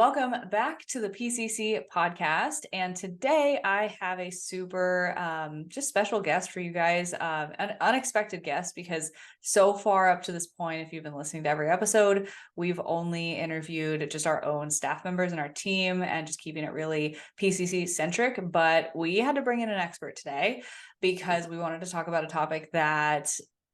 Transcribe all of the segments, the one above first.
Welcome back to the PCC podcast. And today I have a super just special guest for you guys, an unexpected guest, because so far up to this point, if you've been listening to every episode, we've only interviewed just our own staff members and our team and just keeping it really PCC centric. But we had to bring in an expert today because we wanted to talk about a topic that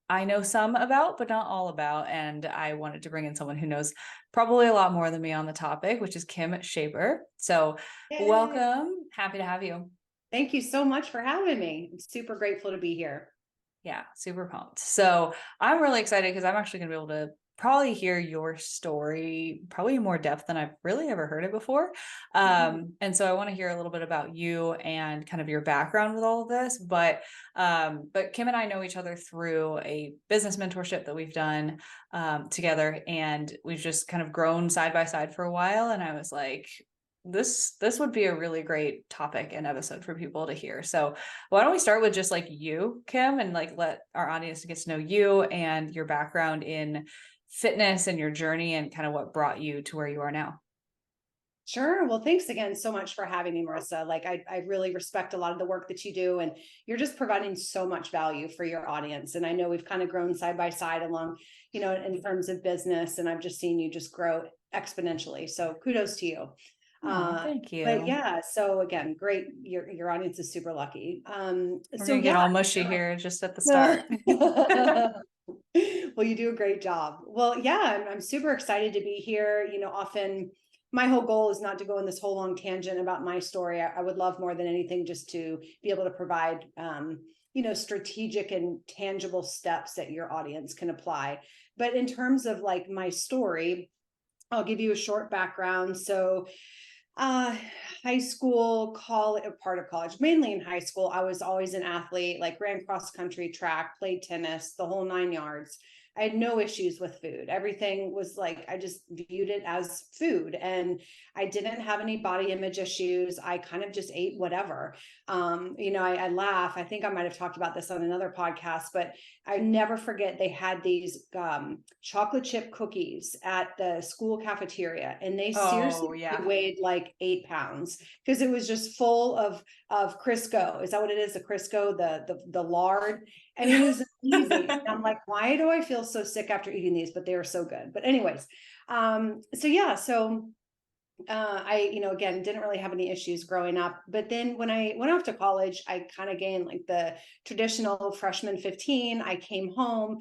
I know some about, but not all about. And I wanted to bring in someone who knows probably a lot more than me on the topic, which is Kim Schaper. So welcome. Happy to have you. Thank you so much for having me. I'm super grateful to be here. Yeah, super pumped. So I'm really excited because I'm actually going to be able to probably hear your story probably in more depth than I've really ever heard it before. And so I want to hear a little bit about you and kind of your background with all of this. But Kim and I know each other through a business mentorship that we've done together, and we've just kind of grown side by side for a while. And I was like, this would be a really great topic and episode for people to hear. So why don't we start with just like you, Kim, and like let our audience get to know you and your background in fitness and your journey and kind of what brought you to where you are now. Sure. Well, thanks again so much for having me, Marissa. Like I really respect a lot of the work that you do, and you're just providing so much value for your audience. And I know we've kind of grown side by side along, in terms of business, and I've just seen you just grow exponentially. So kudos to you. Thank you. But yeah, so again, great. Your audience is super lucky. We're gonna get all mushy here just at the start. Well, you do a great job. Well, yeah, I'm super excited to be here. Often my whole goal is not to go in this whole long tangent about my story. I would love more than anything just to be able to provide, strategic and tangible steps that your audience can apply. But in terms of like my story, I'll give you a short background. So high school, part of college, mainly in high school, I was always an athlete, like ran cross country, track, played tennis, the whole 9 yards. I had no issues with food. Everything was like, I just viewed it as food, and I didn't have any body image issues. I kind of just ate whatever. I laugh. I think I might've talked about this on another podcast, but I never forget they had these chocolate chip cookies at the school cafeteria, and they seriously weighed like 8 pounds because it was just full of Crisco. Is that what it is? The Crisco, the lard. And it was amazing. And I'm like, why do I feel so sick after eating these? But they were so good. But anyways, I, again, didn't really have any issues growing up. But then when I went off to college, I kind of gained like the traditional freshman 15. I came home,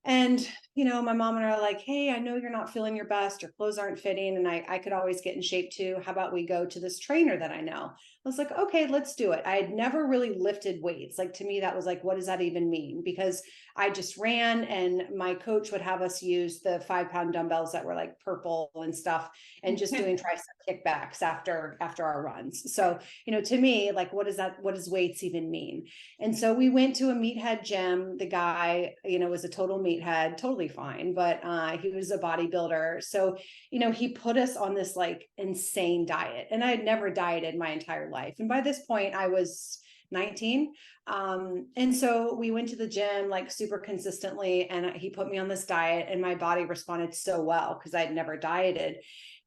and, my mom and I are like, hey, I know you're not feeling your best, your clothes aren't fitting, and I could always get in shape too. How about we go to this trainer that I know? I was like, okay, let's do it. I had never really lifted weights. Like, to me, that was like, what does that even mean? Because I just ran, and my coach would have us use the 5-pound dumbbells that were like purple and stuff, and just doing tricep kickbacks after our runs. So, to me, like, what does weights even mean? And so we went to a meathead gym. The guy, was a total meathead, totally fine, but he was a bodybuilder. So, he put us on this like insane diet, and I had never dieted my entire life. And by this point I was 19. And so we went to the gym like super consistently, and he put me on this diet, and my body responded so well because I had never dieted.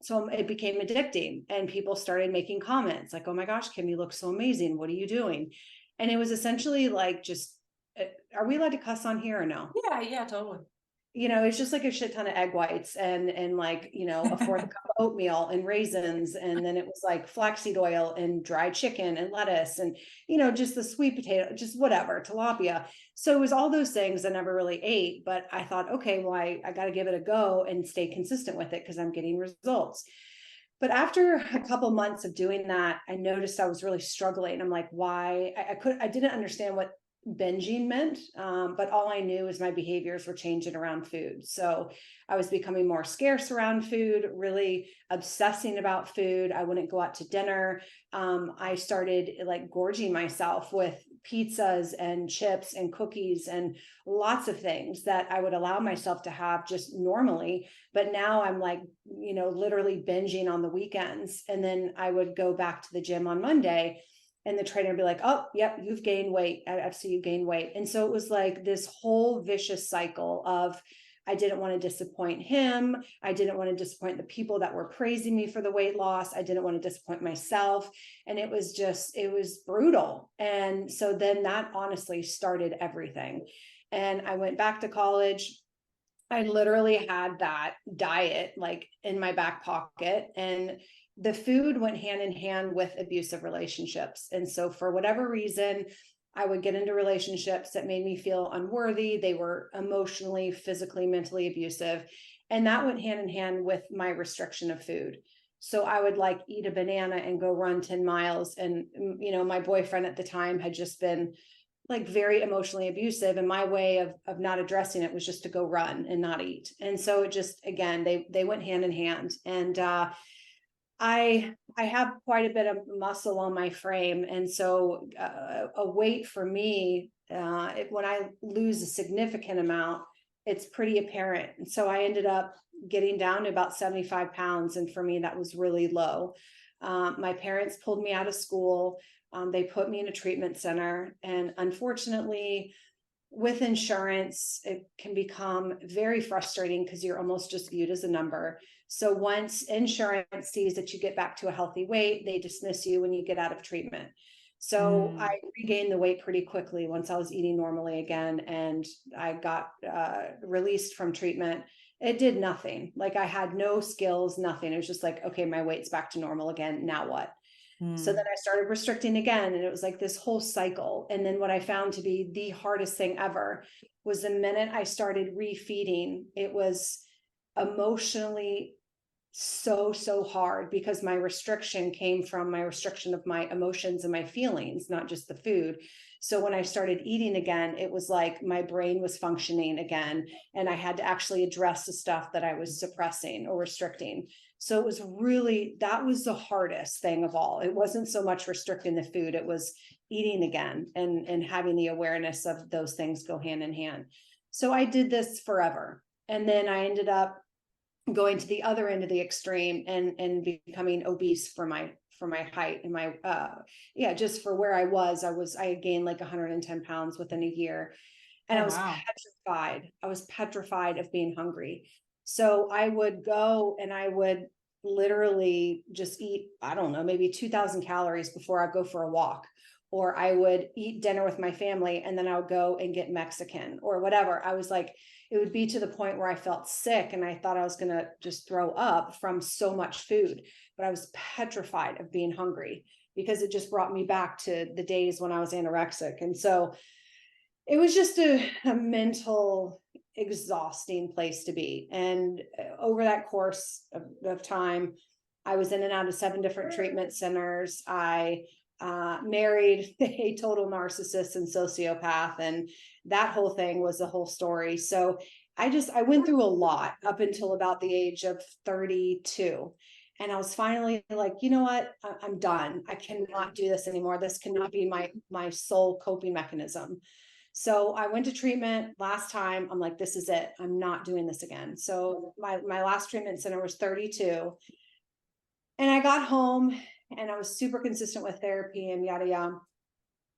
So it became addicting, and people started making comments like, oh my gosh, Kim, you look so amazing. What are you doing? And it was essentially like, just, are we allowed to cuss on here or no? Yeah, totally. It's just like a shit ton of egg whites and like, a fourth cup of oatmeal and raisins. And then it was like flaxseed oil and dried chicken and lettuce and, just the sweet potato, just whatever, tilapia. So it was all those things I never really ate, but I thought, okay, well, I got to give it a go and stay consistent with it because I'm getting results. But after a couple months of doing that, I noticed I was really struggling. I'm like, why? I didn't understand what binging meant, but all I knew is my behaviors were changing around food. So I was becoming more scarce around food, really obsessing about food. I wouldn't go out to dinner. I started like gorging myself with pizzas and chips and cookies and lots of things that I would allow myself to have just normally. But now I'm like, literally binging on the weekends. And then I would go back to the gym on Monday, and the trainer would be like, oh, yep, you've gained weight. I've seen you gain weight. And so it was like this whole vicious cycle of I didn't want to disappoint him. I didn't want to disappoint the people that were praising me for the weight loss. I didn't want to disappoint myself. And it was brutal. And so then that honestly started everything. And I went back to college. I literally had that diet like in my back pocket, and the food went hand in hand with abusive relationships. And so for whatever reason, I would get into relationships that made me feel unworthy. They were emotionally, physically, mentally abusive. And that went hand in hand with my restriction of food. So I would like eat a banana and go run 10 miles. And, my boyfriend at the time had just been like very emotionally abusive. And my way of not addressing it was just to go run and not eat. And so it just, again, they went hand in hand. And, I have quite a bit of muscle on my frame. And so a weight for me, when I lose a significant amount, it's pretty apparent. And so I ended up getting down to about 75 pounds. And for me, that was really low. My parents pulled me out of school. They put me in a treatment center. And unfortunately, with insurance, it can become very frustrating because you're almost just viewed as a number. So once insurance sees that you get back to a healthy weight, they dismiss you when you get out of treatment. So I regained the weight pretty quickly once I was eating normally again, and I got released from treatment. It did nothing. Like I had no skills, nothing. It was just like, okay, my weight's back to normal again. Now what? So then I started restricting again, and it was like this whole cycle. And then what I found to be the hardest thing ever was the minute I started refeeding, it was emotionally so hard because my restriction came from my restriction of my emotions and my feelings, not just the food. So when I started eating again, it was like my brain was functioning again, and I had to actually address the stuff that I was suppressing or restricting. So it was really, that was the hardest thing of all. It wasn't so much restricting the food, it was eating again and having the awareness of those things go hand in hand. So I did this forever. And then I ended up going to the other end of the extreme and becoming obese for my height and my just for where I had gained like 110 pounds within a year. And Oh, I was wow. petrified. I was petrified of being hungry. So I would go and I would literally just eat, I don't know, maybe 2,000 calories before I go for a walk. Or I would eat dinner with my family and then I would go and get Mexican or whatever. I was like, it would be to the point where I felt sick and I thought I was going to just throw up from so much food. But I was petrified of being hungry because it just brought me back to the days when I was anorexic. And so it was just a mental exhausting place to be. And over that course of time, I was in and out of 7 different treatment centers. I married a total narcissist and sociopath, and that whole thing was the whole story. So I went through a lot up until about the age of 32. And I was finally like, you know what? I'm done. I cannot do this anymore. This cannot be my sole coping mechanism. So I went to treatment last time. I'm like, this is it. I'm not doing this again. So my last treatment center was 32. And I got home and I was super consistent with therapy and yada yada.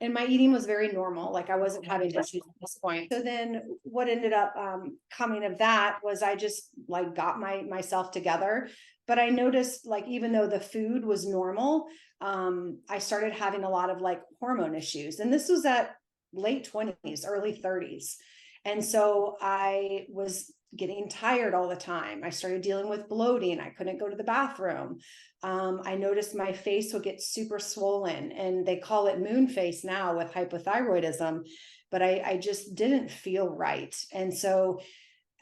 And my eating was very normal. Like I wasn't having issues at this point. So then what ended up coming of that was I just like got myself together. But I noticed like, even though the food was normal, I started having a lot of like hormone issues. And this was at late 20s, early 30s. And so I was getting tired all the time. I started dealing with bloating. I couldn't go to the bathroom. I noticed my face would get super swollen, and they call it moon face now with hypothyroidism, but I just didn't feel right. And so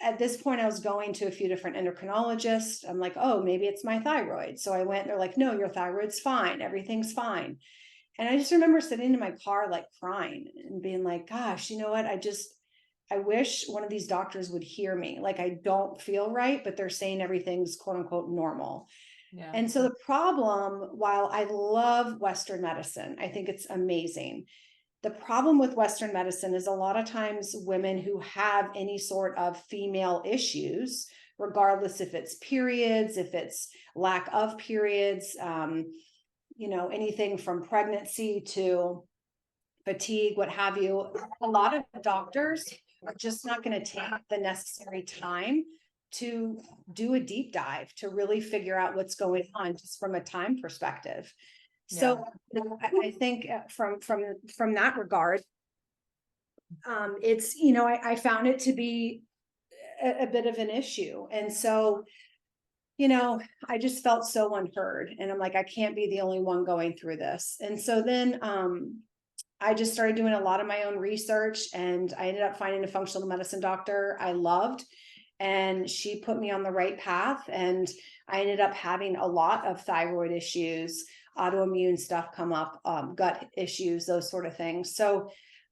at this point, I was going to a few different endocrinologists. I'm like, oh, maybe it's my thyroid. So I went, they're like, no, your thyroid's fine. Everything's fine. And I just remember sitting in my car, like crying and being like, gosh, you know what? I wish one of these doctors would hear me. Like, I don't feel right, but they're saying everything's quote unquote normal. Yeah. And so the problem, while I love Western medicine, I think it's amazing. The problem with Western medicine is a lot of times women who have any sort of female issues, regardless if it's periods, if it's lack of periods, anything from pregnancy to fatigue, what have you. A lot of doctors are just not going to take the necessary time to do a deep dive to really figure out what's going on just from a time perspective. So I think from that regard, it's, I found it to be a bit of an issue. And so, I just felt so unheard, and I'm like, I can't be the only one going through this. And so then, I just started doing a lot of my own research, and I ended up finding a functional medicine doctor I loved, and she put me on the right path. And I ended up having a lot of thyroid issues, autoimmune stuff come up, gut issues, those sort of things. So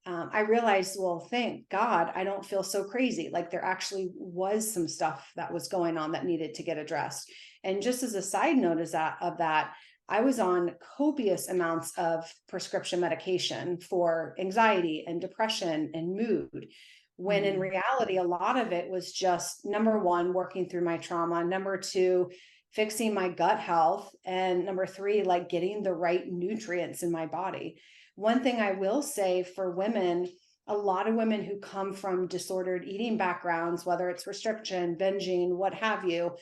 I realized, well, thank God I don't feel so crazy. Like there actually was some stuff that was going on that needed to get addressed. And just as a side note of that, I was on copious amounts of prescription medication for anxiety and depression and mood, when in reality, a lot of it was just, number one, working through my trauma, number two, fixing my gut health, and number three, like getting the right nutrients in my body. One thing I will say for women, a lot of women who come from disordered eating backgrounds, whether it's restriction, binging, what have you,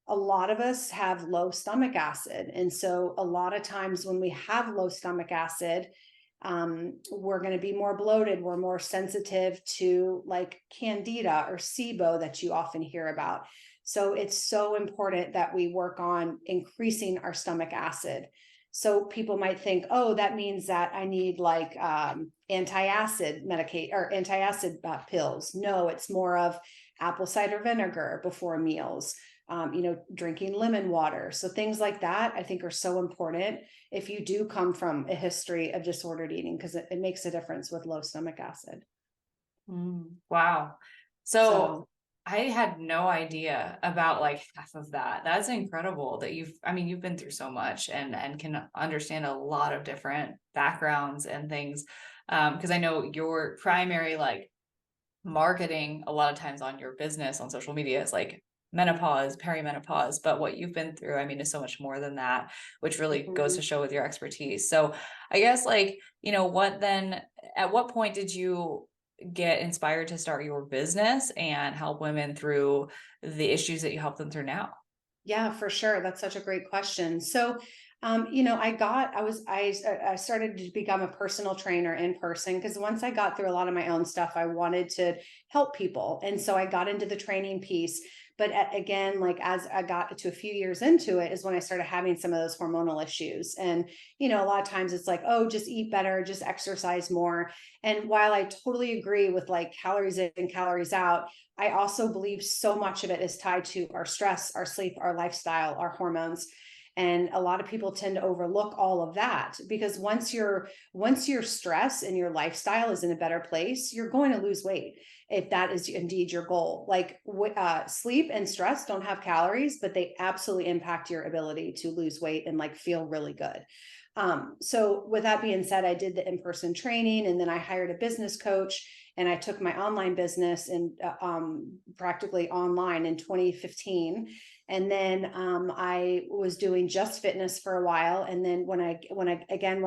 a lot of us have low stomach acid. And so a lot of times when we have low stomach acid, we're going to be more bloated. We're more sensitive to like candida or SIBO that you often hear about. So it's so important that we work on increasing our stomach acid. So people might think, oh, that means that I need like antacid medicate or antacid pills. No, it's more of apple cider vinegar before meals, drinking lemon water. So things like that, I think, are so important if you do come from a history of disordered eating, because it makes a difference with low stomach acid. Wow. So I had no idea about like half of that. That's incredible that you've been through so much and can understand a lot of different backgrounds and things. Because I know your primary like marketing a lot of times on your business on social media is like menopause, perimenopause, but what you've been through, is so much more than that, which really goes to show with your expertise. So I guess like, at what point did you get inspired to start your business and help women through the issues that you help them through now? Yeah, for sure. That's such a great question. So, I started to become a personal trainer in person, because once I got through a lot of my own stuff, I wanted to help people. And so I got into the training piece. But again, like as I got to a few years into it, is when I started having some of those hormonal issues. And, a lot of times it's like, oh, just eat better, just exercise more. And while I totally agree with like calories in, calories out, I also believe so much of it is tied to our stress, our sleep, our lifestyle, our hormones. And a lot of people tend to overlook all of that, because once your stress and your lifestyle is in a better place, you're going to lose weight, if that is indeed your goal. Like sleep and stress don't have calories, but they absolutely impact your ability to lose weight and like feel really good. So with that being said, I did the in-person training, and then I hired a business coach, and I took my online business and practically online in 2015. And then I was doing just fitness for a while. And then when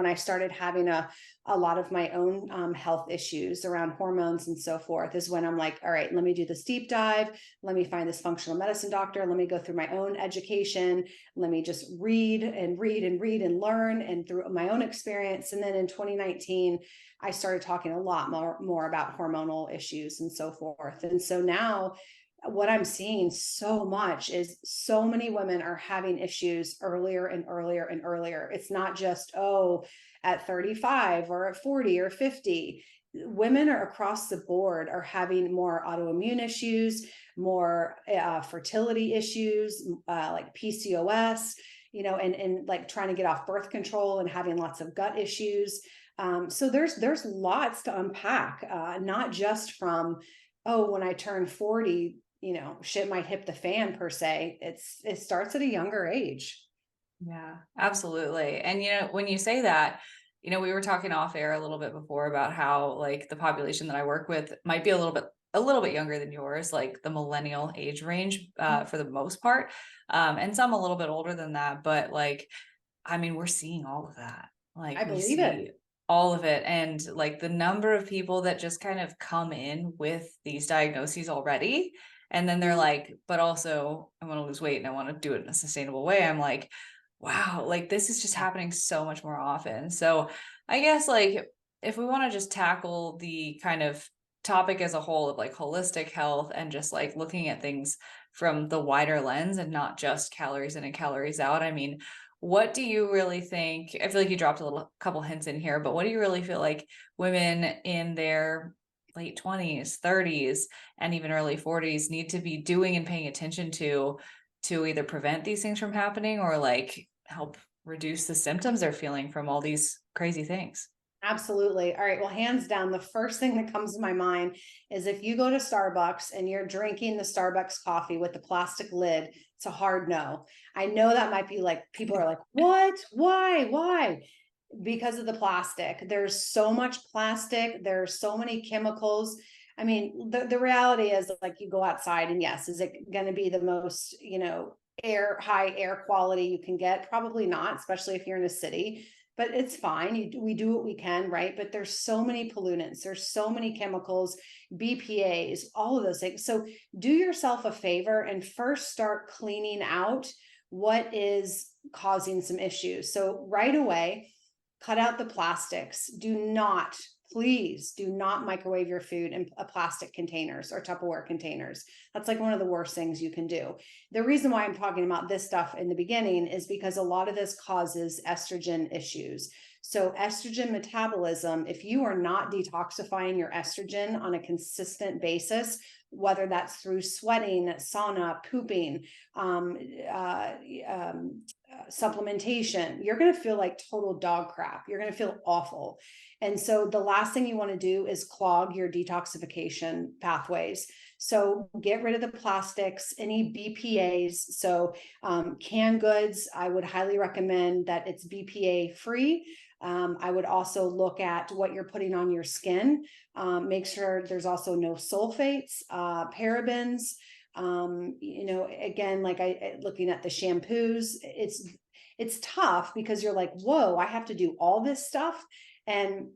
I started having a lot of my own health issues around hormones and so forth, is when I'm like, all right, let me do this deep dive. Let me find this functional medicine doctor. Let me go through my own education. Let me just read and learn, and through my own experience. And then in 2019, I started talking a lot more about hormonal issues and so forth. And so now what I'm seeing so much is so many women are having issues earlier and earlier and earlier. It's not just, oh, at 35 or at 40 or 50. Women are across the board are having more autoimmune issues, more fertility issues, like PCOS, and like trying to get off birth control and having lots of gut issues. So there's lots to unpack, not just from, oh, when I turn 40, shit might hit the fan per se. It starts at a younger age. Yeah, absolutely. And when you say that, we were talking off air a little bit before about how like the population that I work with might be a little bit younger than yours, like the millennial age range, for the most part. And some a little bit older than that, but like, we're seeing all of that. Like I believe it. all of it. And like the number of people that just kind of come in with these diagnoses already. And then they're like, but also I want to lose weight and I want to do it in a sustainable way. I'm like, wow, like this is just happening so much more often. So I guess like if we want to just tackle the kind of topic as a whole of like holistic health and just like looking at things from the wider lens and not just calories in and calories out. I mean, what do you really think? I feel like you dropped a little couple hints in here, but what do you really feel like women in their late 20s, 30s, and even early 40s need to be doing and paying attention to either prevent these things from happening or like help reduce the symptoms they're feeling from all these crazy things? Absolutely. All right. Well, hands down, the first thing that comes to my mind is if you go to Starbucks and you're drinking the Starbucks coffee with the plastic lid, it's a hard no. I know that might be like, people are like, what? Why? Because of the plastic. There's so much plastic. There's so many chemicals. I mean, the reality is like you go outside and yes, is it going to be the most, high air quality you can get? Probably not, especially if you're in a city, but it's fine. We do what we can, right? But there's so many pollutants, there's so many chemicals, BPAs, all of those things. So do yourself a favor and first start cleaning out what is causing some issues. So right away, cut out the plastics. Please do not microwave your food in plastic containers or Tupperware containers. That's like one of the worst things you can do. The reason why I'm talking about this stuff in the beginning is because a lot of this causes estrogen issues. So estrogen metabolism, if you are not detoxifying your estrogen on a consistent basis, whether that's through sweating, sauna, pooping, supplementation, you're going to feel like total dog crap. You're going to feel awful. And so the last thing you want to do is clog your detoxification pathways. So get rid of the plastics, any BPAs. So canned goods, I would highly recommend that it's BPA free. I would also look at what you're putting on your skin. Make sure there's also no sulfates, parabens. Again, like looking at the shampoos, it's tough because you're like, whoa, I have to do all this stuff. And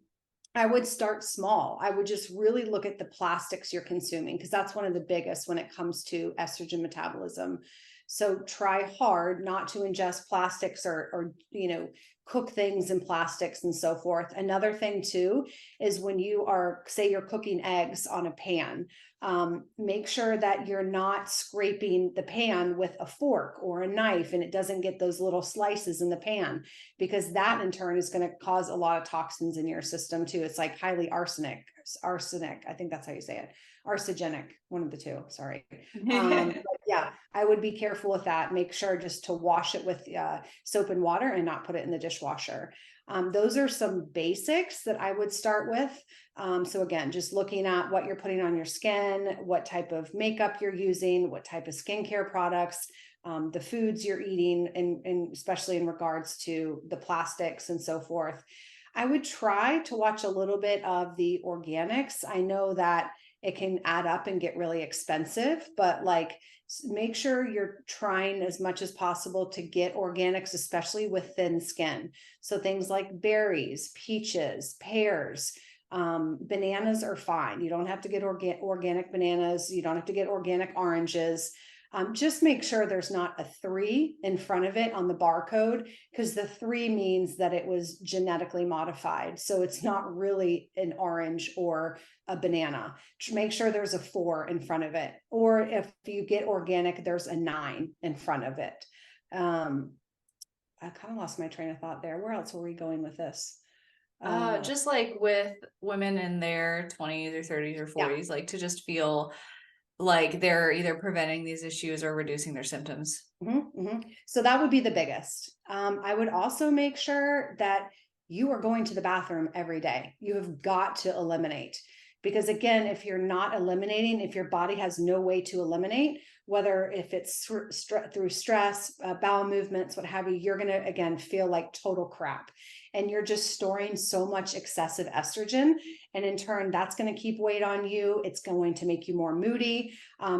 I would start small. I would just really look at the plastics you're consuming because that's one of the biggest when it comes to estrogen metabolism. So try hard not to ingest plastics or cook things in plastics and so forth. Another thing too is when you are, say you're cooking eggs on a pan, make sure that you're not scraping the pan with a fork or a knife and it doesn't get those little slices in the pan, because that in turn is going to cause a lot of toxins in your system too. It's like highly arsenic. I think that's how you say it. Arsenic, one of the two, sorry. Yeah, I would be careful with that. Make sure just to wash it with soap and water and not put it in the dishwasher. Those are some basics that I would start with. So again, just looking at what you're putting on your skin, what type of makeup you're using, what type of skincare products, the foods you're eating, and especially in regards to the plastics and so forth. I would try to watch a little bit of the organics. I know that it can add up and get really expensive, but like make sure you're trying as much as possible to get organics, especially with thin skin. So things like berries, peaches, pears, bananas are fine. You don't have to get organic bananas. You don't have to get organic oranges. Just make sure there's not a 3 in front of it on the barcode, because the 3 means that it was genetically modified. So it's not really an orange or a banana. Make sure there's a 4 in front of it. Or if you get organic, there's a 9 in front of it. I kind of lost my train of thought there. Where else were we going with this? Just like with women in their 20s or 30s or 40s, yeah, like to just feel like they're either preventing these issues or reducing their symptoms. So that would be the biggest. I would also make sure that you are going to the bathroom every day. You have got to eliminate, because again, if you're not eliminating, if your body has no way to eliminate, whether if it's through stress, bowel movements, what have you, you're going to, again, feel like total crap. And you're just storing so much excessive estrogen. And in turn, that's going to keep weight on you. It's going to make you more moody.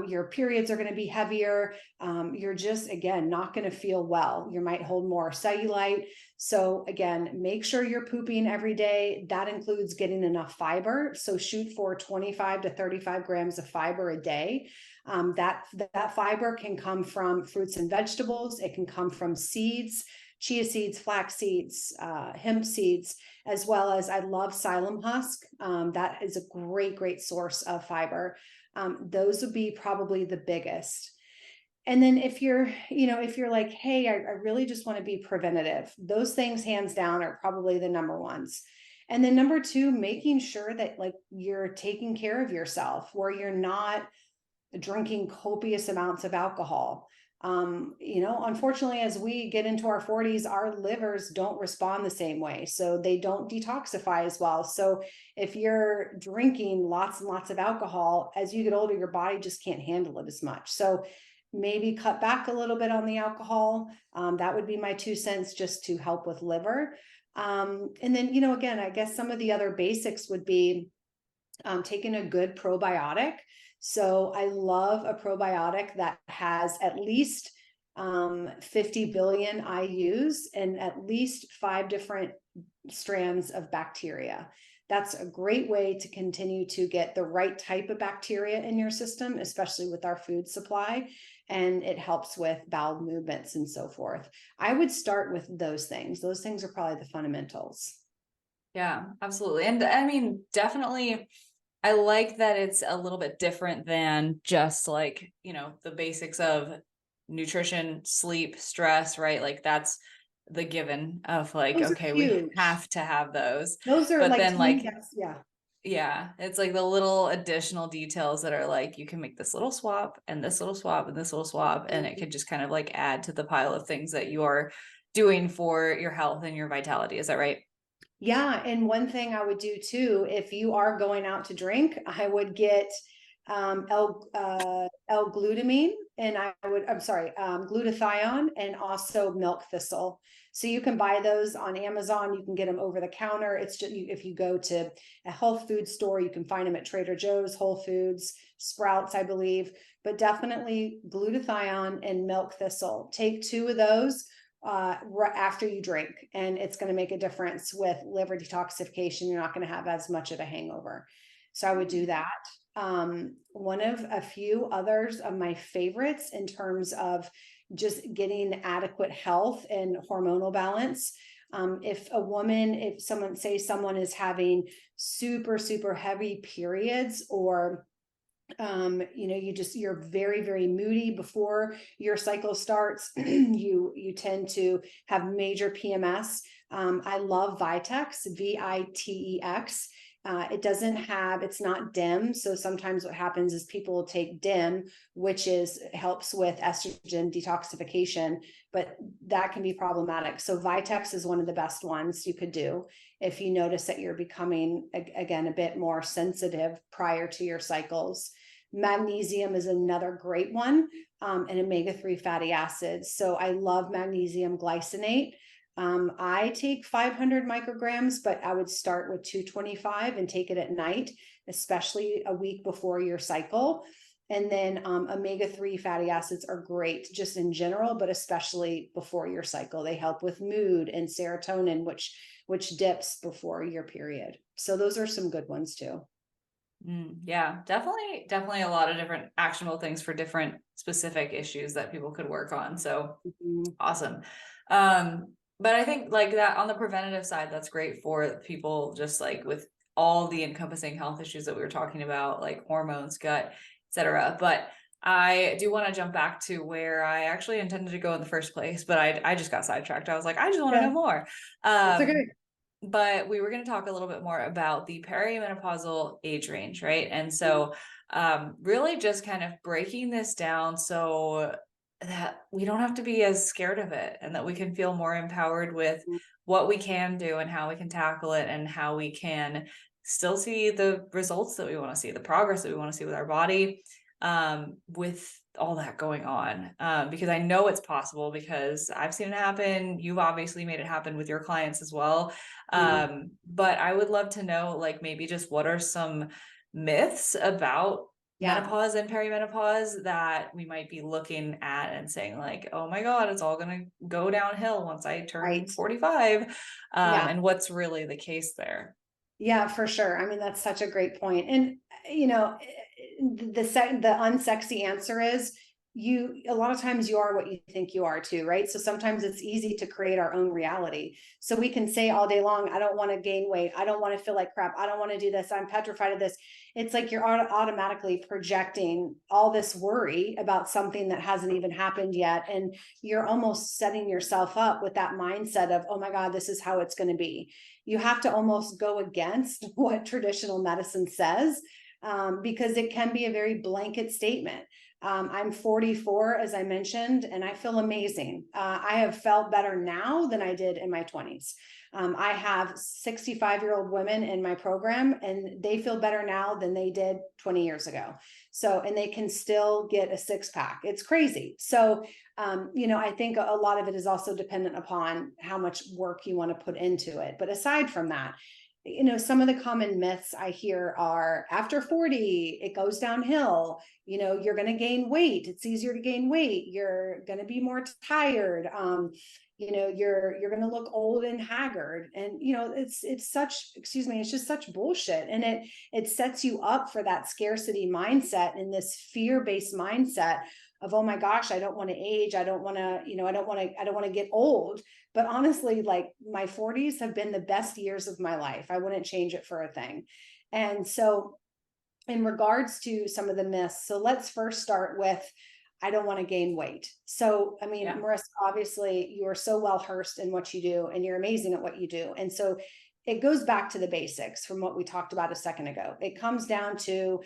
Your periods are going to be heavier. You're just, again, not going to feel well. You might hold more cellulite. So again, make sure you're pooping every day. That includes getting enough fiber. So shoot for 25 to 35 grams of fiber a day. That fiber can come from fruits and vegetables. It can come from seeds, chia seeds, flax seeds, hemp seeds, as well as I love psyllium husk. That is a great source of fiber. Those would be probably the biggest. And then if you're like, hey, I really just want to be preventative, those things hands down are probably the number ones. And then number two, making sure that like you're taking care of yourself, where you're not drinking copious amounts of alcohol. Unfortunately, as we get into our 40s, our livers don't respond the same way. So they don't detoxify as well. So if you're drinking lots and lots of alcohol, as you get older, your body just can't handle it as much. So maybe cut back a little bit on the alcohol. That would be my 2 cents, just to help with liver. And then, again, I guess some of the other basics would be taking a good probiotic. So I love a probiotic that has at least 50 billion IUs and at least 5 different strands of bacteria. That's a great way to continue to get the right type of bacteria in your system, especially with our food supply. And it helps with bowel movements and so forth. I would start with those things. Those things are probably the fundamentals. Yeah, absolutely. And I mean, definitely, I like that it's a little bit different than just like, the basics of nutrition, sleep, stress, right? Like that's the given of like, Those are okay, we huge. have to have those. Those are But like, then to me, like, yeah. yeah, it's like the little additional details that are like, you can make this little swap and this little swap and this little swap, and it could just kind of like add to the pile of things that you are doing for your health and your vitality. Is that right? Yeah. And one thing I would do too, if you are going out to drink, I would get L-glutamine, and glutathione, and also milk thistle. So you can buy those on Amazon. You can get them over the counter. It's just, if you go to a health food store, you can find them at Trader Joe's, Whole Foods, Sprouts, I believe. But definitely glutathione and milk thistle. Take 2 of those right after you drink, and it's going to make a difference with liver detoxification. You're not going to have as much of a hangover. So I would do that. One of a few others of my favorites in terms of just getting adequate health and hormonal balance. If someone is having super heavy periods, or you're very moody before your cycle starts, you tend to have major PMS. I love Vitex, Vitex. It's not DIM. So sometimes what happens is people will take DIM, which helps with estrogen detoxification, but that can be problematic. So Vitex is one of the best ones you could do if you notice that you're becoming, again, a bit more sensitive prior to your cycles. Magnesium is another great one, and omega-3 fatty acids. So I love magnesium glycinate. I take 500 micrograms, but I would start with 225 and take it at night, especially a week before your cycle. And then omega-3 fatty acids are great just in general, but especially before your cycle. They help with mood and serotonin, which dips before your period. So those are some good ones too. Yeah, definitely a lot of different actionable things for different specific issues that people could work on. So awesome. But I think like that on the preventative side, that's great for people just like with all the encompassing health issues that we were talking about, like hormones, gut, etc. But I do want to jump back to where I actually intended to go in the first place, but I just got sidetracked. I was like, I just want to know more. That's okay. But we were going to talk a little bit more about the perimenopausal age range, right? And so really just kind of breaking this down so that we don't have to be as scared of it, and that we can feel more empowered with what we can do and how we can tackle it, and how we can still see the results that we want to see, the progress that we want to see with our body, with all that going on? Because I know it's possible because I've seen it happen. You've obviously made it happen with your clients as well. Mhm. But I would love to know, like, maybe just what are some myths about Yeah, menopause and perimenopause that we might be looking at and saying like, oh my God, it's all going to go downhill once I turn right. 45. Yeah. And what's really the case there? Yeah, for sure. I mean, that's such a great point. And the unsexy answer is a lot of times you are what you think you are too, right? So sometimes it's easy to create our own reality. So we can say all day long, I don't want to gain weight. I don't want to feel like crap. I don't want to do this. I'm petrified of this. It's like you're automatically projecting all this worry about something that hasn't even happened yet. And you're almost setting yourself up with that mindset of, oh my God, this is how it's going to be. You have to almost go against what traditional medicine says, because it can be a very blanket statement. I'm 44, as I mentioned, and I feel amazing. I have felt better now than I did in my 20s. I have 65-year-old women in my program, and they feel better now than they did 20 years ago. So, and they can still get a six pack. It's crazy. So, I think a lot of it is also dependent upon how much work you want to put into it. But aside from that, some of the common myths I hear are after 40, it goes downhill. You're going to gain weight. It's easier to gain weight. You're going to be more tired. You're going to look old and haggard. And, it's such, excuse me, it's just such bullshit. And it sets you up for that scarcity mindset and this fear-based mindset of, oh my gosh, I don't want to age. I don't want to, I don't want to get old. But honestly, like my 40s have been the best years of my life. I wouldn't change it for a thing. And so in regards to some of the myths, so let's first start with, I don't want to gain weight. So, I mean, Yeah. Marissa, obviously you are so well versed in what you do and you're amazing at what you do. And so it goes back to the basics from what we talked about a second ago. It comes down to,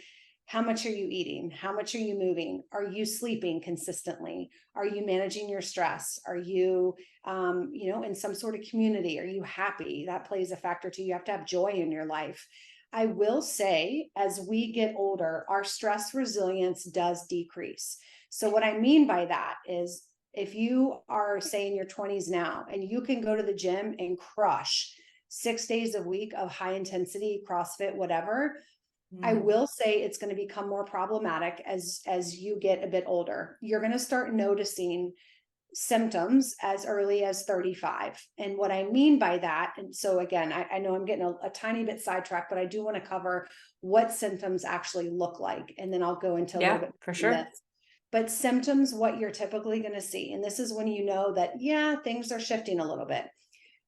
how much are you eating? How much are you moving? Are you sleeping consistently? Are you managing your stress? Are you, in some sort of community? Are you happy? That plays a factor too. You have to have joy in your life. I will say, as we get older, our stress resilience does decrease. So, what I mean by that is, if you are, say, in your 20s now and you can go to the gym and crush 6 days a week of high intensity CrossFit, whatever, I Mm. will say it's going to become more problematic as you get a bit older. You're going to start noticing symptoms as early as 35. And what I mean by that, and so again, I know I'm getting a tiny bit sidetracked, but I do want to cover what symptoms actually look like. And then I'll go into a little Yeah, bit for more sure. myths. But symptoms, what you're typically going to see, and this is when you know that, yeah, things are shifting a little bit.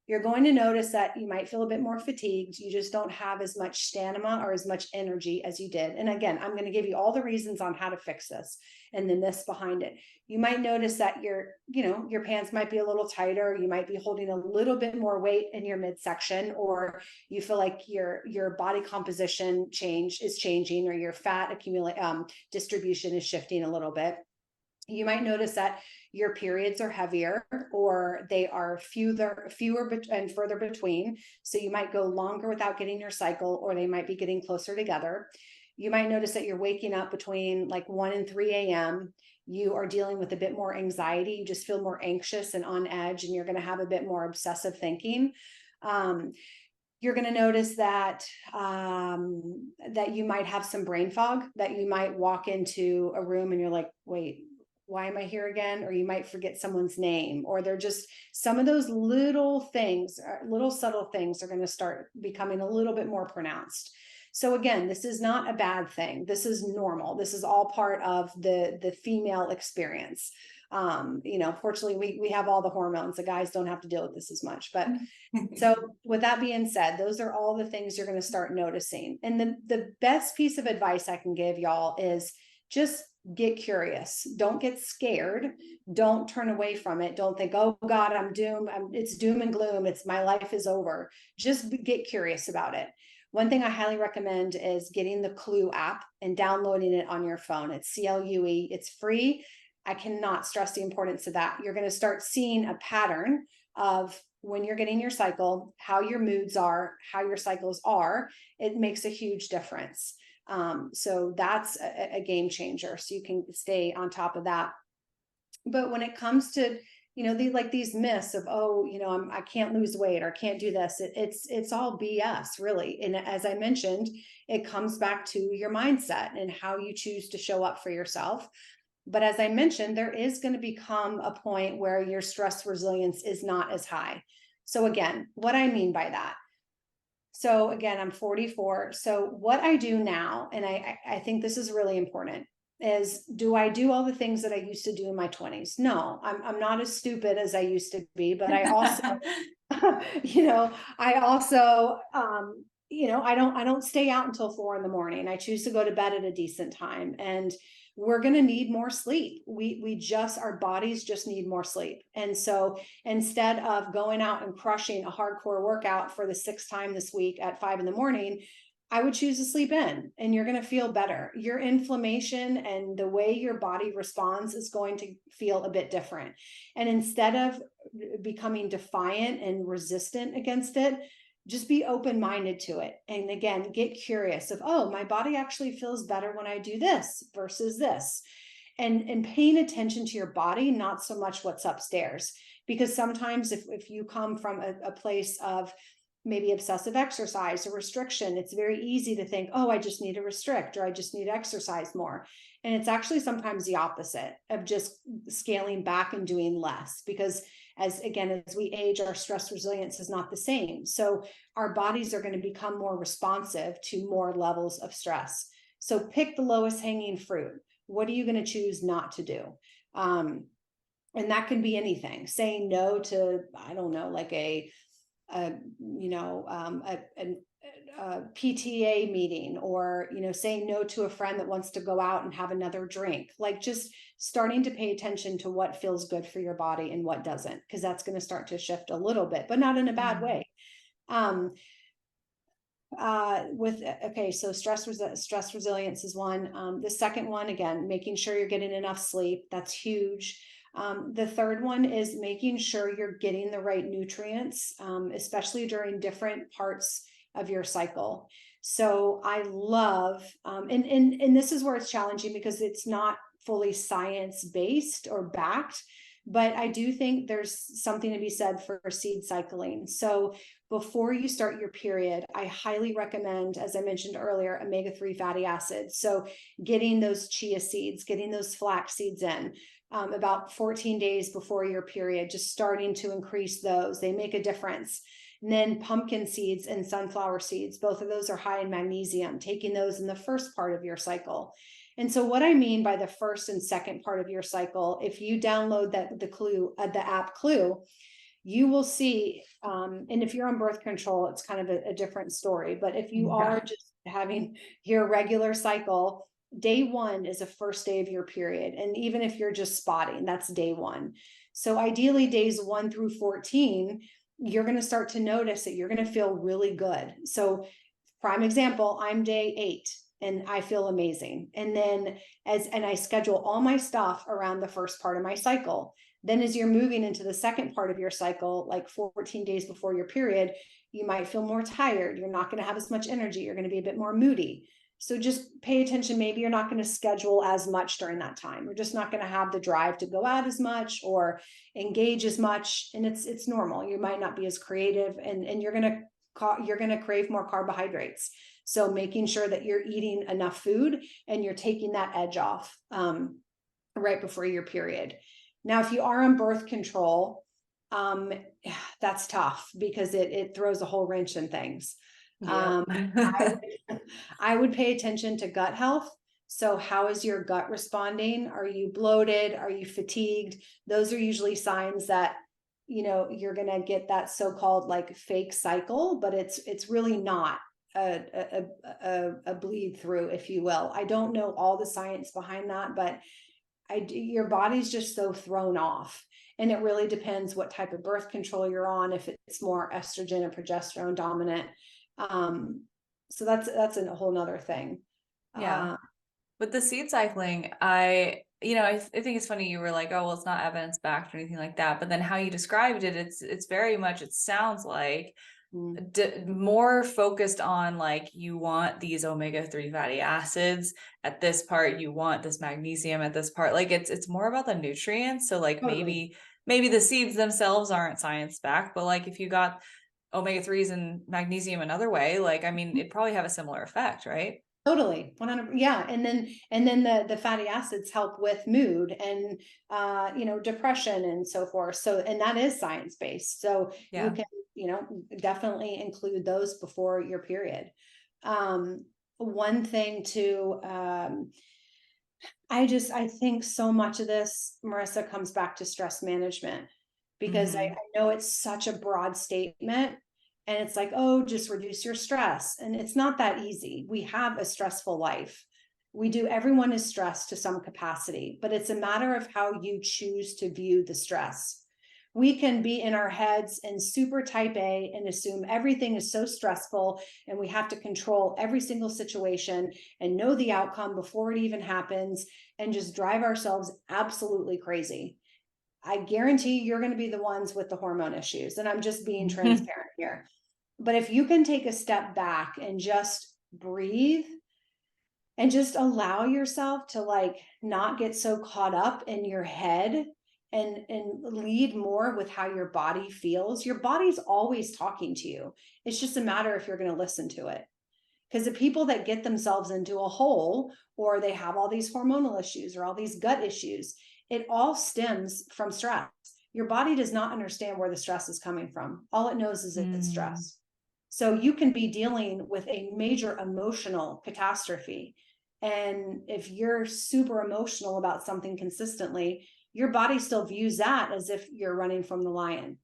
You're going to notice that you might feel a bit more fatigued. You just don't have as much stamina or as much energy as you did. And again, I'm going to give you all the reasons on how to fix this and the myths behind it. You might notice that your pants might be a little tighter. You might be holding a little bit more weight in your midsection, or you feel like your body composition is changing, or your fat distribution is shifting a little bit. You might notice that your periods are heavier, or they are fewer and further between. So you might go longer without getting your cycle, or they might be getting closer together. You might notice that you're waking up between like 1 and 3 a.m. You are dealing with a bit more anxiety. You just feel more anxious and on edge, and you're going to have a bit more obsessive thinking. You're going to notice that that you might have some brain fog, that you might walk into a room and you're like, wait, why am I here again? Or you might forget someone's name, or they're just, some of those little things, little subtle things are going to start becoming a little bit more pronounced. So again, this is not a bad thing. This is normal. This is all part of the female experience. Fortunately we have all the hormones. The guys don't have to deal with this as much. But so with that being said, those are all the things you're going to start noticing. And the best piece of advice I can give y'all is just get curious. Don't get scared. Don't turn away from it. Don't think, oh God, I'm doomed. It's doom and gloom. My life is over. Just get curious about it. One thing I highly recommend is getting the Clue app and downloading it on your phone. It's CLUE. It's free. I cannot stress the importance of that. You're going to start seeing a pattern of when you're getting your cycle, how your moods are, how your cycles are. It makes a huge difference. So that's a game changer. So you can stay on top of that. But when it comes to, these myths of, oh, I can't lose weight or can't do this, it's all BS, really. And as I mentioned, it comes back to your mindset and how you choose to show up for yourself. But as I mentioned, there is going to become a point where your stress resilience is not as high. So again, what I mean by that. So again, I'm 44. So what I do now, and I think this is really important, is, do I do all the things that I used to do in my 20s? No, I'm not as stupid as I used to be, but I also, I also, I don't stay out until 4 a.m. I choose to go to bed at a decent time, and we're going to need more sleep. Our bodies just need more sleep. And so instead of going out and crushing a hardcore workout for the 6th time this week at 5 a.m, I would choose to sleep in, and you're going to feel better. Your inflammation and the way your body responds is going to feel a bit different. And instead of becoming defiant and resistant against it, just be open-minded to it. And again, get curious of, oh, my body actually feels better when I do this versus this. And paying attention to your body, not so much what's upstairs. Because sometimes if you come from a place of maybe excessive exercise or restriction, it's very easy to think, oh, I just need to restrict, or I just need to exercise more. And it's actually sometimes the opposite of just scaling back and doing less, because as we age, our stress resilience is not the same. So our bodies are going to become more responsive to more levels of stress. So pick the lowest hanging fruit. What are you going to choose not to do? And that can be anything. Saying no to, I don't know, like a PTA meeting, or saying no to a friend that wants to go out and have another drink. Like, just starting to pay attention to what feels good for your body and what doesn't, because that's going to start to shift a little bit, but not in a bad way. So stress resilience is one. The second one, again, making sure you're getting enough sleep. That's huge. The third one is making sure you're getting the right nutrients, especially during different parts of your cycle. So I love, and this is where it's challenging, because it's not fully science-based or backed, but I do think there's something to be said for seed cycling. So before you start your period, I highly recommend, as I mentioned earlier, omega-3 fatty acids. So getting those chia seeds, getting those flax seeds in about 14 days before your period, just starting to increase those. They make a difference. And then pumpkin seeds and sunflower seeds, both of those are high in magnesium, taking those in the first part of your cycle. And so what I mean by the first and second part of your cycle, if you download the app Clue, you will see, and if you're on birth control, it's kind of a different story. But if you are just having your regular cycle, day 1 is the first day of your period. And even if you're just spotting, that's day 1. So ideally, days 1 through 14, you're going to start to notice that you're going to feel really good. So prime example, I'm day 8 and I feel amazing. And then I schedule all my stuff around the first part of my cycle. Then as you're moving into the second part of your cycle, like 14 days before your period, you might feel more tired. You're not going to have as much energy. You're going to be a bit more moody. So just pay attention. Maybe you're not going to schedule as much during that time. You're just not going to have the drive to go out as much or engage as much. And it's normal. You might not be as creative, and you're going to crave more carbohydrates. So making sure that you're eating enough food and you're taking that edge off right before your period. Now, if you are on birth control, that's tough, because it throws a whole wrench in things. Yeah. I would pay attention to gut health. So how is your gut responding? Are you bloated? Are you fatigued? Those are usually signs that, you're going to get that so-called like fake cycle, but it's really not a bleed through, if you will. I don't know all the science behind that, but your body's just so thrown off. And it really depends what type of birth control you're on, if it's more estrogen or progesterone dominant. So that's a whole nother thing. Yeah. With the seed cycling, I think it's funny you were like, oh, well, it's not evidence backed or anything like that. But then how you described it, it's very much, it sounds like more focused on like, you want these omega-3 fatty acids at this part, you want this magnesium at this part. Like it's more about the nutrients. So like Totally. maybe the seeds themselves aren't science backed, but like if you got omega-3s and magnesium another way, like, I mean, it'd probably have a similar effect, right? Totally. 100. Yeah. And then the fatty acids help with mood and, depression and so forth. So, and that is science based. So you Yeah. can, definitely include those before your period. One thing to, I think so much of this, Marissa, comes back to stress management, because I Mm-hmm. know it's such a broad statement, and it's like, oh, just reduce your stress. And it's not that easy. We have a stressful life. Everyone is stressed to some capacity, but it's a matter of how you choose to view the stress. We can be in our heads and super type A and assume everything is so stressful and we have to control every single situation and know the outcome before it even happens, and just drive ourselves absolutely crazy. I guarantee you're going to be the ones with the hormone issues. And I'm just being transparent here. But if you can take a step back and just breathe and just allow yourself to like not get so caught up in your head, and lead more with how your body feels. Your body's always talking to you. It's just a matter if you're going to listen to it. Because the people that get themselves into a hole, or they have all these hormonal issues or all these gut issues, it all stems from stress. Your body does not understand where the stress is coming from. All it knows is it's Mm. stress. So you can be dealing with a major emotional catastrophe. And if you're super emotional about something consistently, your body still views that as if you're running from the lion.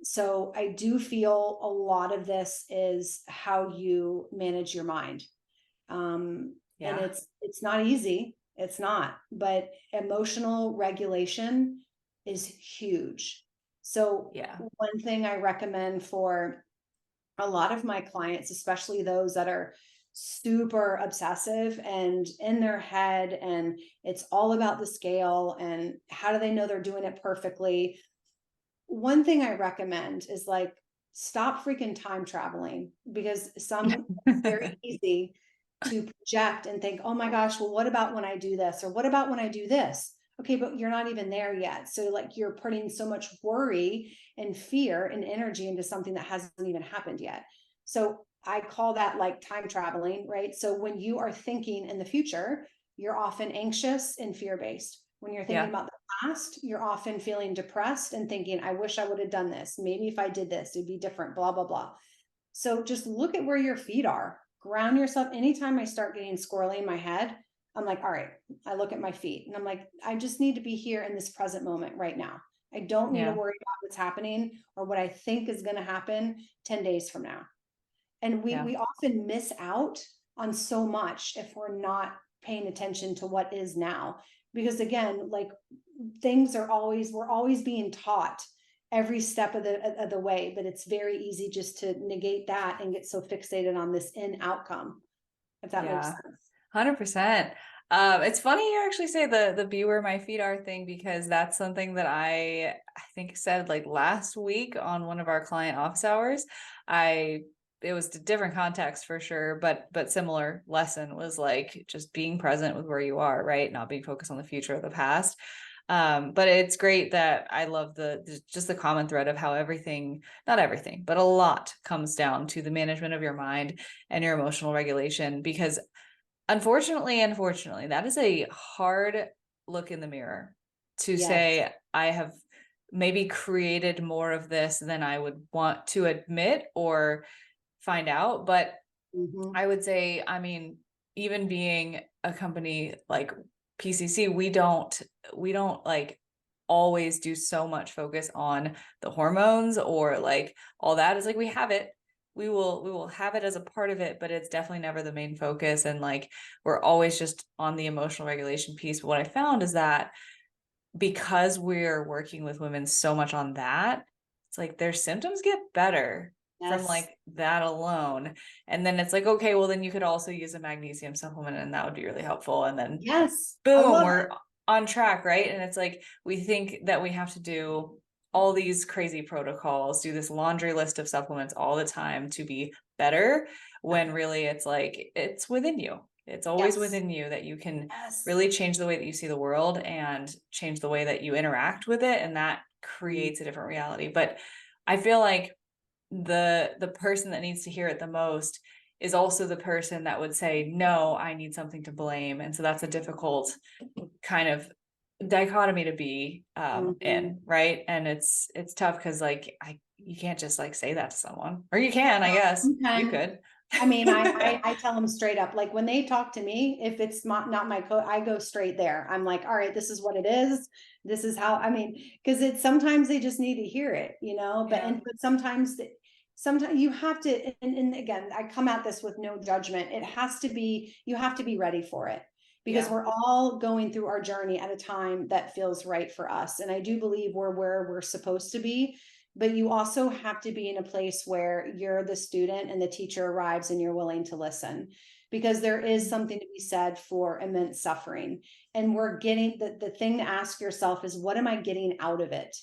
So I do feel a lot of this is how you manage your mind. And Yeah. it's not easy. It's not, but emotional regulation is huge. So Yeah. one thing I recommend for a lot of my clients, especially those that are super obsessive and in their head, and it's all about the scale and how do they know they're doing it perfectly. One thing I recommend is like, stop freaking time traveling, because it's very easy to project and think, oh my gosh, well, what about when I do this? Or what about when I do this? Okay, but you're not even there yet. So like, you're putting so much worry and fear and energy into something that hasn't even happened yet. So I call that like time traveling, right? So when you are thinking in the future, you're often anxious and fear based. When you're thinking Yeah. about the past, you're often feeling depressed and thinking, I wish I would have done this. Maybe if I did this, it'd be different, blah, blah, blah. So just look at where your feet are, ground yourself. Anytime I start getting squirrely in my head, I'm like, all right, I look at my feet and I'm like, I just need to be here in this present moment right now. I don't need to Yeah. worry about what's happening or what I think is going to happen 10 days from now. And we, Yeah. we often miss out on so much if we're not paying attention to what is now. Because again, like, we're always being taught every step of the way, but it's very easy just to negate that and get so fixated on this end outcome, if that makes Yeah. sense. 100%. It's funny you actually say the be where my feet are thing, because that's something that I think said like last week on one of our client office hours. I It was a different context for sure, but similar lesson was like just being present with where you are, right? Not being focused on the future or the past. But it's great that I love just the common thread of how everything, not everything, but a lot comes down to the management of your mind and your emotional regulation, because unfortunately, that is a hard look in the mirror to Yes. say, I have maybe created more of this than I would want to admit or find out. But Mm-hmm. I would say, I mean, even being a company like PCC, we don't like always do so much focus on the hormones or like all that. Is like we have it. We will have it as a part of it, but it's definitely never the main focus. And like we're always just on the emotional regulation piece. But what I found is that because we're working with women so much on that, it's like their symptoms get better from Yes. like that alone. And then it's like, okay, well, then you could also use a magnesium supplement and that would be really helpful. And then Yes. I boom, love we're it. on track, right? And it's like we think that we have to do all these crazy protocols, do this laundry list of supplements all the time to be better, when really it's like, it's within you. It's always Yes. within you that you can Yes. really change the way that you see the world and change the way that you interact with it. And that Mhm. creates a different reality. But I feel like the person that needs to hear it the most is also the person that would say, no, I need something to blame. And so that's a difficult kind of dichotomy to be Mhm. in, right? And it's tough because like you can't just like say that to someone, or you can, I guess You you can. could. I mean, I tell them straight up, like when they talk to me, if it's not my code, I go straight there. I'm like, all right, this is what it is. This is how, I mean, because it's sometimes they just need to hear it, you know, Yeah. but sometimes sometimes you have to, and again, I come at this with no judgment. It has to be, you have to be ready for it, because Yeah. we're all going through our journey at a time that feels right for us. And I do believe we're where we're supposed to be, but you also have to be in a place where you're the student and the teacher arrives and you're willing to listen, because there is something to be said for immense suffering. And we're getting the thing to ask yourself is, what am I getting out of it?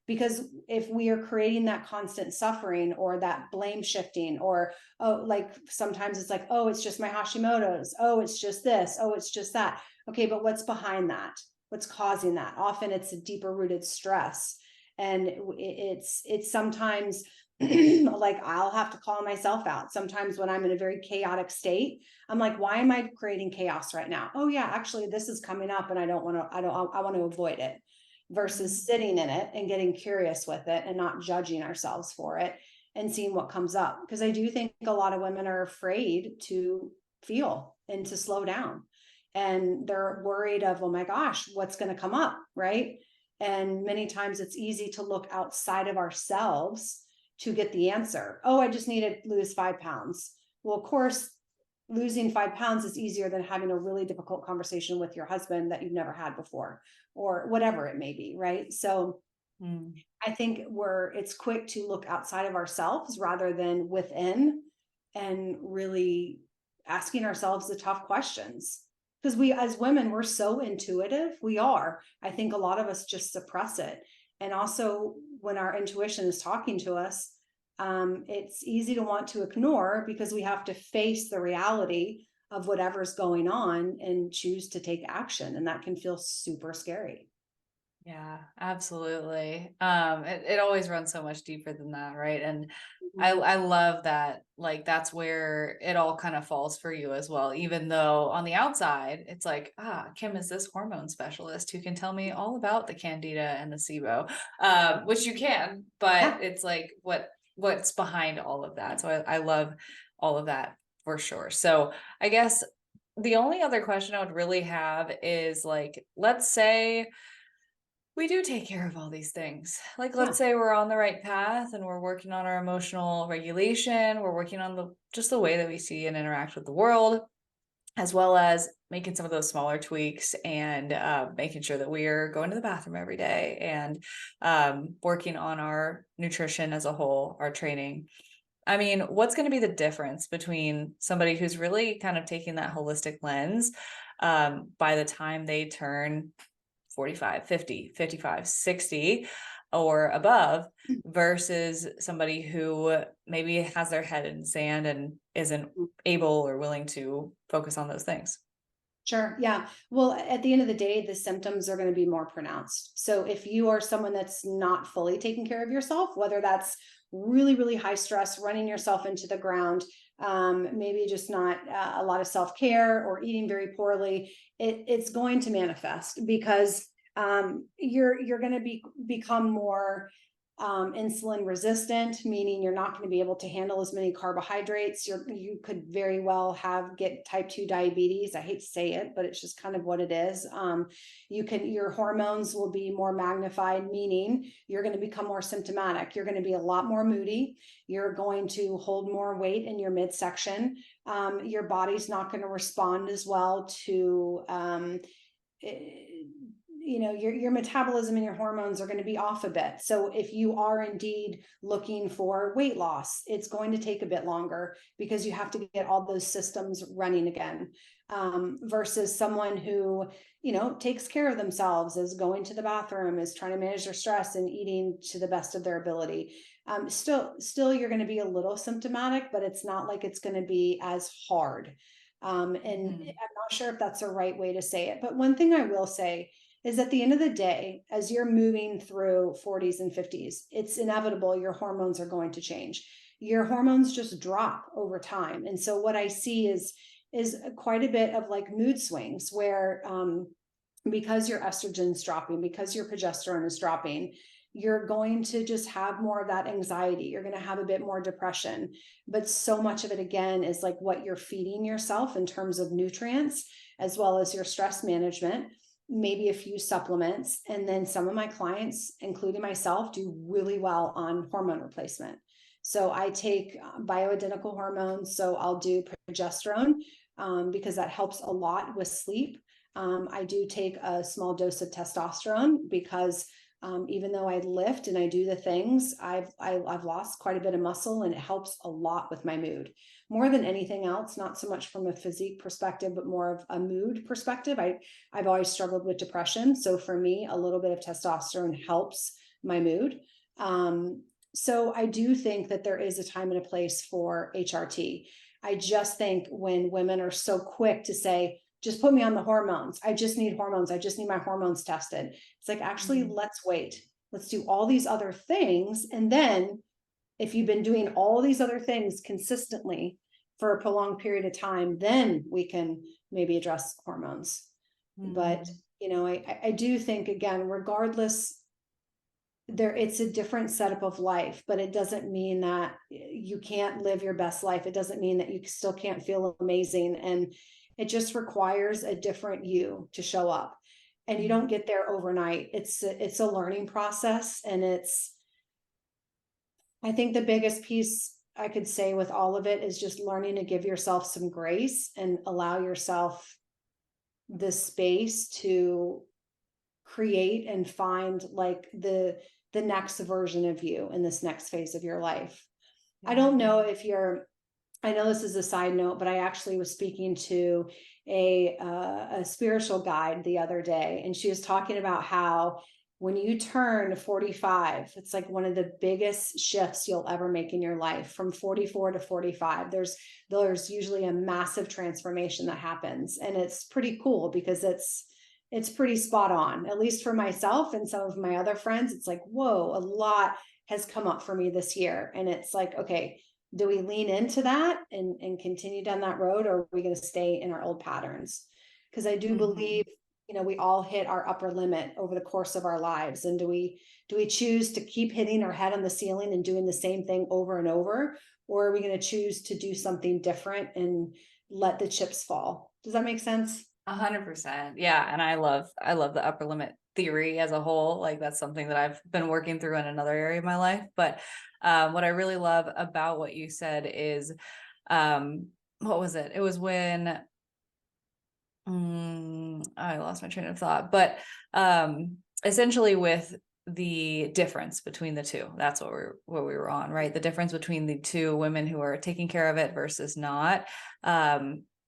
Because if we are creating that constant suffering or that blame shifting, or oh, like sometimes it's like, oh, it's just my Hashimoto's, oh, it's just this, oh, it's just that. Okay, but what's behind that? What's causing that? Often it's a deeper rooted stress. And it's sometimes like I'll have to call myself out sometimes when I'm in a very chaotic state. I'm like, why am I creating chaos right now? Oh yeah, actually this is coming up and I don't want to, I want to avoid it, versus sitting in it and getting curious with it and not judging ourselves for it and seeing what comes up. Because I do think a lot of women are afraid to feel and to slow down. And they're worried of, oh my gosh, what's going to come up, right? And many times it's easy to look outside of ourselves to get the answer. Oh, I just need to lose 5 pounds. Well, of course, losing 5 pounds is easier than having a really difficult conversation with your husband that you've never had before, or whatever it may be, right? So Mm. I think it's quick to look outside of ourselves rather than within, and really asking ourselves the tough questions. Because we, as women, we're so intuitive. We are. I think a lot of us just suppress it. And also, when our intuition is talking to us, it's easy to want to ignore because we have to face the reality of whatever's going on and choose to take action. And that can feel super scary. Yeah, absolutely. It always runs so much deeper than that, right? And Mhm. I love that, like that's where it all kind of falls for you as well, even though on the outside it's like, Kim is this hormone specialist who can tell me all about the candida and the SIBO, which you can, but Yeah. it's like what's behind all of that. So I love all of that for sure. So I guess the only other question I would really have is like, let's say we do take care of all these things. Like, Yeah. let's say we're on the right path and we're working on our emotional regulation. We're working on just the way that we see and interact with the world, as well as making some of those smaller tweaks and making sure that we are going to the bathroom every day and working on our nutrition as a whole, our training. I mean, what's going to be the difference between somebody who's really kind of taking that holistic lens by the time they turn 45, 50, 55, 60 or above, versus somebody who maybe has their head in sand and isn't able or willing to focus on those things? Sure. Yeah. Well, at the end of the day, the symptoms are going to be more pronounced. So if you are someone that's not fully taking care of yourself, whether that's really, really high stress, running yourself into the ground, maybe just not a lot of self care or eating very poorly, it's going to manifest because you're going to become more insulin resistant, meaning you're not going to be able to handle as many carbohydrates. You could very well get type 2 diabetes. I hate to say it, but it's just kind of what it is. Your hormones will be more magnified, meaning you're going to become more symptomatic. You're going to be a lot more moody. You're going to hold more weight in your midsection. Your body's not going to respond as well to your metabolism and your hormones are going to be off a bit. So if you are indeed looking for weight loss, it's going to take a bit longer because you have to get all those systems running again. Versus someone who, takes care of themselves, is going to the bathroom, is trying to manage their stress and eating to the best of their ability. Still you're going to be a little symptomatic, but it's not like it's going to be as hard. And I'm not sure if that's the right way to say it, but one thing I will say is at the end of the day, as you're moving through 40s and 50s, it's inevitable your hormones are going to change. Your hormones just drop over time. And so what I see is quite a bit of like mood swings where because your estrogen's dropping, because your progesterone is dropping, you're going to just have more of that anxiety. You're going to have a bit more depression. But so much of it, again, is like what you're feeding yourself in terms of nutrients, as well as your stress management, maybe a few supplements. And then some of my clients, including myself, do really well on hormone replacement. So I take bioidentical hormones. So I'll do progesterone because that helps a lot with sleep. I do take a small dose of testosterone because even though I lift and I do the things, I've lost quite a bit of muscle, and it helps a lot with my mood more than anything else. Not so much from a physique perspective, but more of a mood perspective. I've always struggled with depression, so for me, a little bit of testosterone helps my mood. So I do think that there is a time and a place for HRT. I just think when women are so quick to say, just put me on the hormones. I just need hormones. I just need my hormones tested. It's like, actually, let's wait. Let's do all these other things. And then if you've been doing all these other things consistently for a prolonged period of time, then we can maybe address hormones. But, I do think, again, regardless, it's a different setup of life, but it doesn't mean that you can't live your best life. It doesn't mean that you still can't feel amazing. And it just requires a different you to show up, and you don't get there overnight. It's a learning process. And I think the biggest piece I could say with all of it is just learning to give yourself some grace and allow yourself the space to create and find like the next version of you in this next phase of your life. I don't know if I know this is a side note, but I actually was speaking to a spiritual guide the other day, and she was talking about how when you turn 45, it's like one of the biggest shifts you'll ever make in your life. From 44 to 45, there's usually a massive transformation that happens, and it's pretty cool because it's pretty spot on, at least for myself and some of my other friends. It's like, whoa, a lot has come up for me this year. And it's like, okay, do we lean into that and continue down that road, or are we going to stay in our old patterns? Because I do believe, we all hit our upper limit over the course of our lives. And do we choose to keep hitting our head on the ceiling and doing the same thing over and over? Or are we going to choose to do something different and let the chips fall? Does that make sense? 100%. Yeah. And I love the upper limit theory as a whole. Like that's something that I've been working through in another area of my life. But what I really love about what you said is, what was it? It was when I lost my train of thought, but essentially with the difference between the two, that's what we were on, right? The difference between the two women who are taking care of it versus not.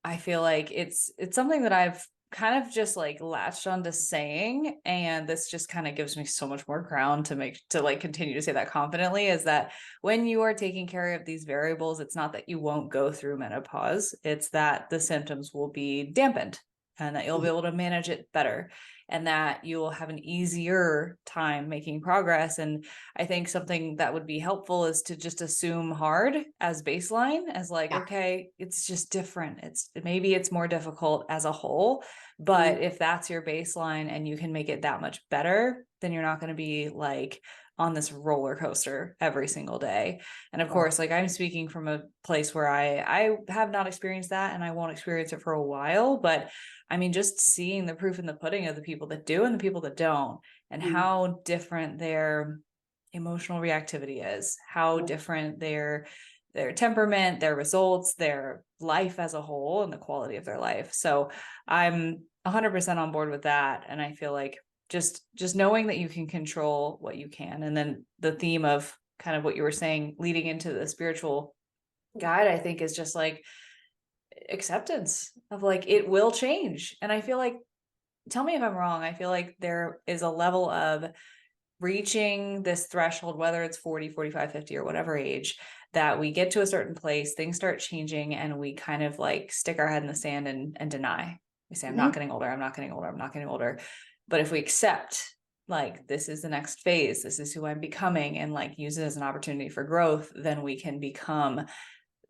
I feel like it's something that I've kind of just like latched onto saying, and this just kind of gives me so much more ground to like continue to say that confidently, is that when you are taking care of these variables, it's not that you won't go through menopause, it's that the symptoms will be dampened and that you'll be able to manage it better, and that you will have an easier time making progress. And I think something that would be helpful is to just assume hard as baseline, as like, okay, it's just different. Maybe it's more difficult as a whole, but if that's your baseline and you can make it that much better, then you're not going to be like on this roller coaster every single day. And of course, like I'm speaking from a place where I have not experienced that, and I won't experience it for a while, but I mean, just seeing the proof in the pudding of the people that do and the people that don't, and how different their emotional reactivity is, how different their temperament, their results, their life as a whole, and the quality of their life. So I'm 100% on board with that. And I feel like just knowing that you can control what you can. And then the theme of kind of what you were saying leading into the spiritual guide, I think, is just like acceptance of like it will change. And I feel like, tell me if I'm wrong, I feel like there is a level of reaching this threshold, whether it's 40, 45, 50, or whatever age, that we get to a certain place, things start changing, and we kind of like stick our head in the sand and deny. We say, I'm not getting older, I'm not getting older, I'm not getting older. But if we accept, like, this is the next phase, this is who I'm becoming, and like use it as an opportunity for growth, then we can become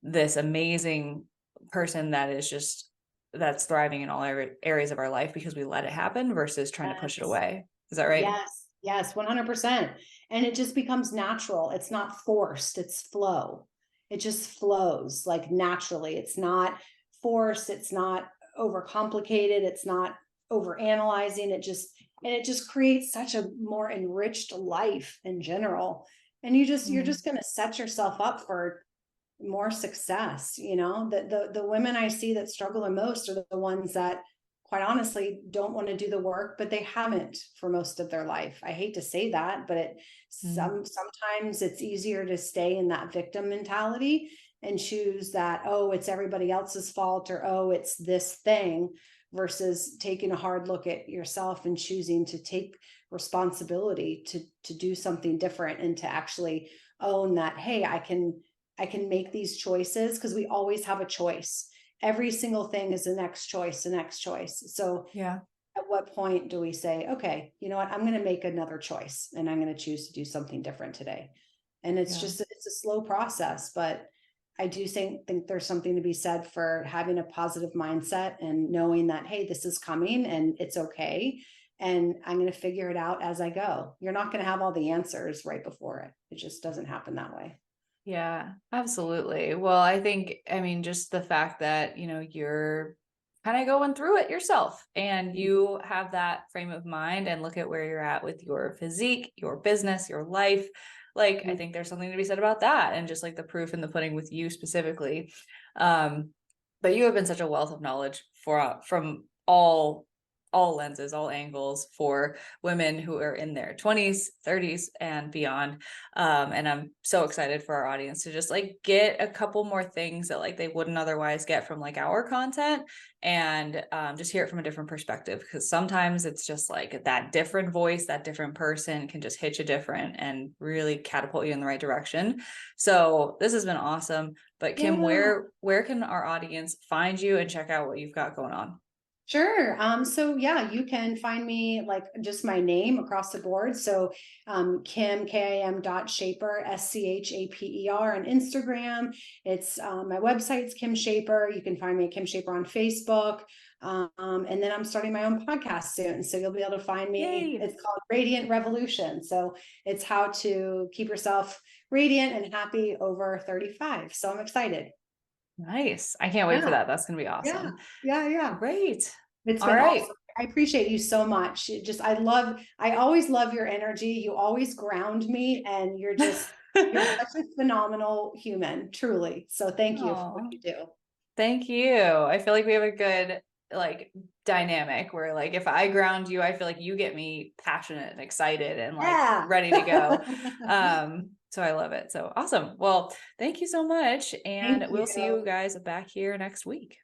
this amazing person that is just, that's thriving in all areas of our life because we let it happen versus trying to push it Yes. away. Is that right? Yes, yes, 100%. And it just becomes natural. It's not forced, it's flow. It just flows like naturally. It's not forced, it's not overcomplicated, it's not over analyzing. It just creates such a more enriched life in general. And you're just going to set yourself up for more success. The women I see that struggle the most are the ones that quite honestly don't want to do the work, but they haven't for most of their life. I hate to say that, but sometimes it's easier to stay in that victim mentality and choose that, oh, it's everybody else's fault, or oh, it's this thing, versus taking a hard look at yourself and choosing to take responsibility to do something different, and to actually own that, hey, I can make these choices, because we always have a choice. Every single thing is the next choice, the next choice. So Yeah. at what point do we say, okay, you know what, I'm going to make another choice and I'm going to choose to do something different today? And it's a slow process, but I do think there's something to be said for having a positive mindset and knowing that, hey, this is coming and it's okay. And I'm going to figure it out as I go. You're not going to have all the answers right before it. It just doesn't happen that way. Yeah, absolutely. Well, I think, I mean, just the fact that, you're kind of going through it yourself and you have that frame of mind and look at where you're at with your physique, your business, your life. Like, I think there's something to be said about that, and just like the proof in the pudding with you specifically. But you have been such a wealth of knowledge from all lenses, all angles, for women who are in their 20s, 30s, and beyond. And I'm so excited for our audience to just like get a couple more things that like they wouldn't otherwise get from like our content, and just hear it from a different perspective, because sometimes it's just like that different voice, that different person can just hit you different and really catapult you in the right direction. So this has been awesome. But Kim, Yeah. where can our audience find you and check out what you've got going on? Sure. So yeah, you can find me like just my name across the board. So Kim Kim Schaper, SCHAPER on Instagram. It's my website's Kim Schaper. You can find me at Kim Schaper on Facebook. And then I'm starting my own podcast soon. So you'll be able to find me. Yay. It's called Radiant Revolution. So it's how to keep yourself radiant and happy over 35. So I'm excited. Nice. I can't wait for Yeah. that. That's going to be Yeah. awesome. Yeah. Great. It's All been right. awesome. I appreciate you so much. I always love your energy. You always ground me, and you're such a phenomenal human, truly. So thank you for what Oh, you do. thank you. I feel like we have a good like dynamic where like if I ground you, I feel like you get me passionate and excited and like Yeah. ready to go. So I love it. So awesome. Well, thank you so much. And Thank we'll see you you. guys back here next week.